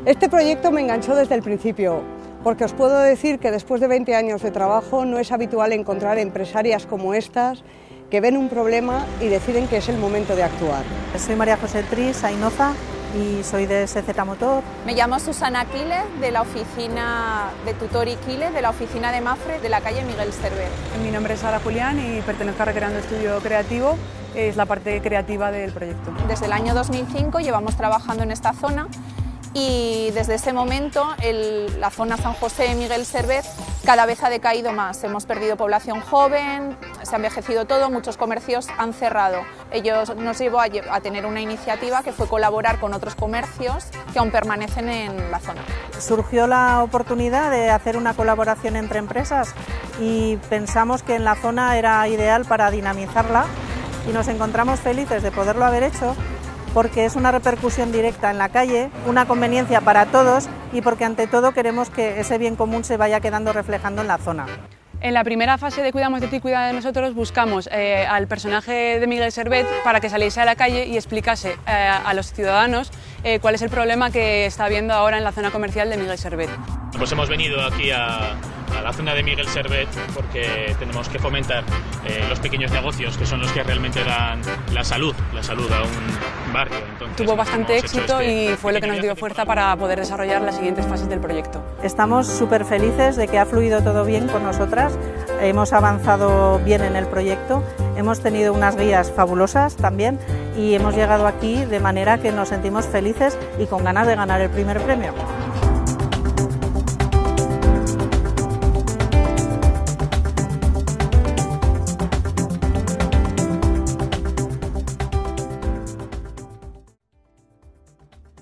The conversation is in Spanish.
Este proyecto me enganchó desde el principio, porque os puedo decir que después de 20 años de trabajo no es habitual encontrar empresarias como estas que ven un problema y deciden que es el momento de actuar. Soy María José Tris Ainoza y soy de SZ Motor. Me llamo Susana Quiles, de la oficina de Tutor y Quiles, de la oficina de Mafre, de la calle Miguel Servet. Mi nombre es Sara Julián y pertenezco a Recreando Estudio Creativo, es la parte creativa del proyecto. Desde el año 2005 llevamos trabajando en esta zona y desde ese momento la zona San José Miguel Servet cada vez ha decaído más. Hemos perdido población joven, se ha envejecido todo, muchos comercios han cerrado. Ello nos llevó a tener una iniciativa que fue colaborar con otros comercios que aún permanecen en la zona. Surgió la oportunidad de hacer una colaboración entre empresas y pensamos que en la zona era ideal para dinamizarla y nos encontramos felices de poderlo haber hecho, porque es una repercusión directa en la calle, una conveniencia para todos y porque ante todo queremos que ese bien común se vaya quedando reflejando en la zona. En la primera fase de Cuidamos de ti, cuida de nosotros buscamos al personaje de Miguel Servet para que saliese a la calle y explicase a los ciudadanos cuál es el problema que está habiendo ahora en la zona comercial de Miguel Servet. Pues hemos venido aquí a la zona de Miguel Servet porque tenemos que fomentar los pequeños negocios, que son los que realmente dan la salud a un barrio. Entonces, tuvo bastante éxito y fue lo que nos dio fuerza para poder desarrollar las siguientes fases del proyecto. Estamos súper felices de que ha fluido todo bien con nosotras, hemos avanzado bien en el proyecto, hemos tenido unas guías fabulosas también y hemos llegado aquí de manera que nos sentimos felices y con ganas de ganar el primer premio.